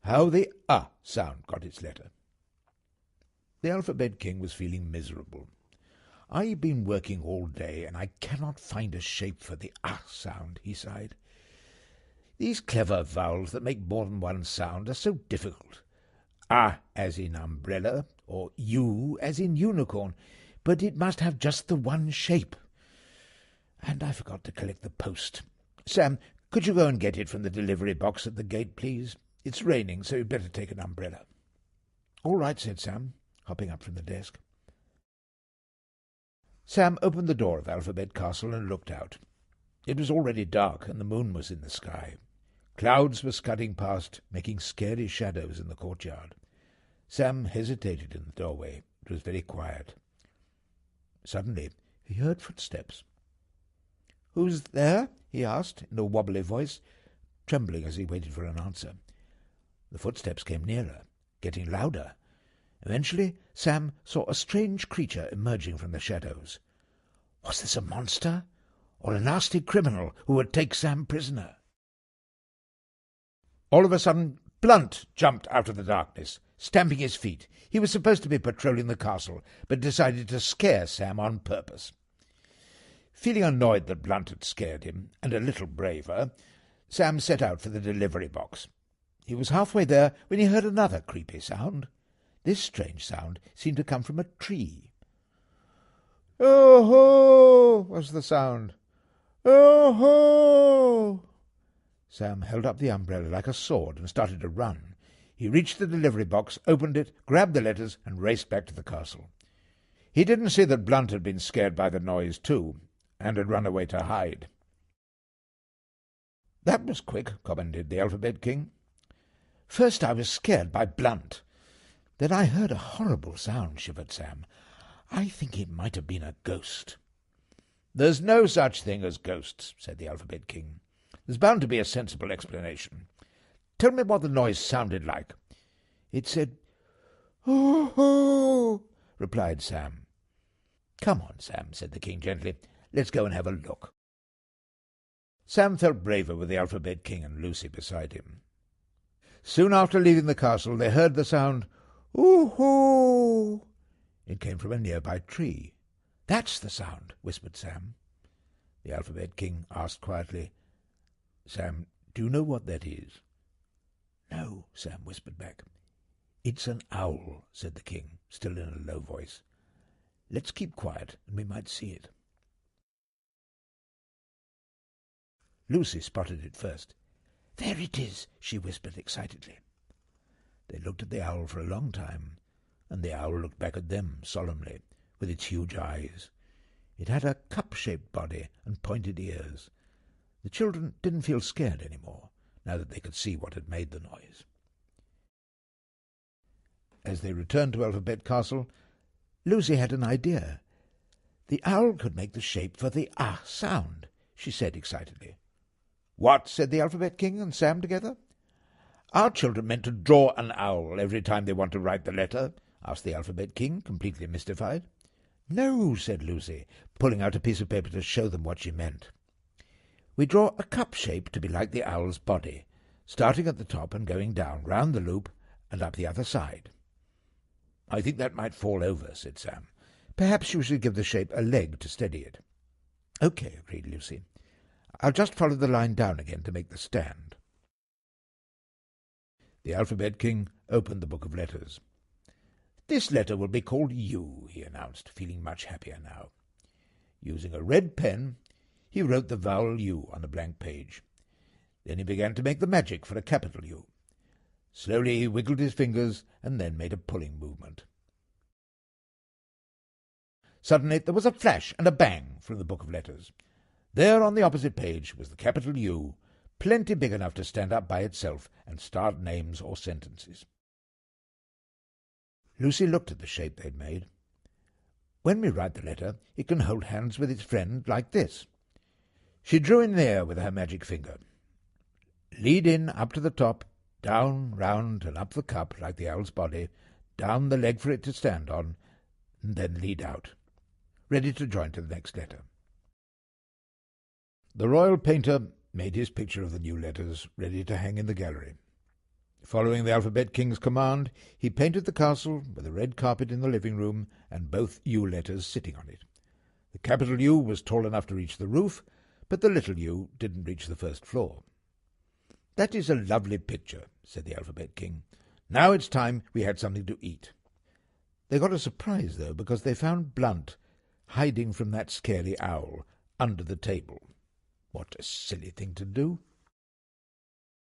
how the sound got its letter. The Alphabet King was feeling miserable. "I've been working all day, and I cannot find a shape for the sound," he sighed. "These clever vowels that make more than one sound are so difficult. As in umbrella, or U as in unicorn, but it must have just the one shape. And I forgot to collect the post. Sam, could you go and get it from the delivery box at the gate, please? It's raining, so you'd better take an umbrella." "All right," said Sam, hopping up from the desk. Sam opened the door of Alphabet Castle and looked out. It was already dark, and the moon was in the sky. Clouds were scudding past, making scary shadows in the courtyard. Sam hesitated in the doorway. It was very quiet. Suddenly he heard footsteps. "Who's there?" he asked in a wobbly voice, trembling as he waited for an answer. The footsteps came nearer, getting louder. Eventually Sam saw a strange creature emerging from the shadows. Was this a monster, or a nasty criminal who would take Sam prisoner? All of a sudden, Blunt jumped out of the darkness, stamping his feet. He was supposed to be patrolling the castle, but decided to scare Sam on purpose. Feeling annoyed that Blunt had scared him, and a little braver, Sam set out for the delivery box. He was halfway there when he heard another creepy sound. This strange sound seemed to come from a tree. "Oh-ho!" was the sound. "Oh-ho!" Sam held up the umbrella like a sword and started to run. He reached the delivery box, opened it, grabbed the letters, and raced back to the castle. He didn't see that Blunt had been scared by the noise too, and had run away to hide. "That was quick," commented the Alphabet King. "First I was scared by Blunt. Then I heard a horrible sound," shivered Sam. "I think it might have been a ghost." "There's no such thing as ghosts," said the Alphabet King. "There's bound to be a sensible explanation. Tell me what the noise sounded like." "It said, 'Oh-ho!'" replied Sam. "Come on, Sam," said the King gently. "Let's go and have a look." Sam felt braver with the Alphabet King and Lucy beside him. Soon after leaving the castle, they heard the sound, "Ooh-hoo!" It came from a nearby tree. "That's the sound," whispered Sam. The Alphabet King asked quietly, "Sam, do you know what that is?" "No," Sam whispered back. "It's an owl," said the King, still in a low voice. "Let's keep quiet, and we might see it." Lucy spotted it first. "There it is," she whispered excitedly. They looked at the owl for a long time, and the owl looked back at them solemnly, with its huge eyes. It had a cup-shaped body and pointed ears. The children didn't feel scared any more, now that they could see what had made the noise. As they returned to Alphabet Castle, Lucy had an idea. "The owl could make the shape for the sound," she said excitedly. "What?" said the Alphabet King and Sam together. "Are children meant to draw an owl every time they want to write the letter?" asked the Alphabet King, completely mystified. "No," said Lucy, pulling out a piece of paper to show them what she meant. "We draw a cup shape to be like the owl's body, starting at the top and going down round the loop and up the other side." "I think that might fall over," said Sam. "Perhaps you should give the shape a leg to steady it." "Okay," agreed Lucy. "I'll just follow the line down again to make the stand." The Alphabet King opened the book of letters. "This letter will be called U," he announced, feeling much happier now. Using a red pen, he wrote the vowel U on a blank page. Then he began to make the magic for a capital U. Slowly he wiggled his fingers and then made a pulling movement. Suddenly there was a flash and a bang from the book of letters. There on the opposite page was the capital U, plenty big enough to stand up by itself and start names or sentences. Lucy looked at the shape they'd made. "When we write the letter, it can hold hands with its friend like this." She drew in the air with her magic finger. "Lead in up to the top, down, round, and up the cup like the owl's body, down the leg for it to stand on, and then lead out, ready to join to the next letter." The royal painter made his picture of the new letters ready to hang in the gallery. Following the Alphabet King's command, he painted the castle with a red carpet in the living room and both U letters sitting on it. The capital U was tall enough to reach the roof, but the little U didn't reach the first floor. "That is a lovely picture," said the Alphabet King. "Now it's time we had something to eat." They got a surprise, though, because they found Blunt hiding from that scary owl under the table. What a silly thing to do!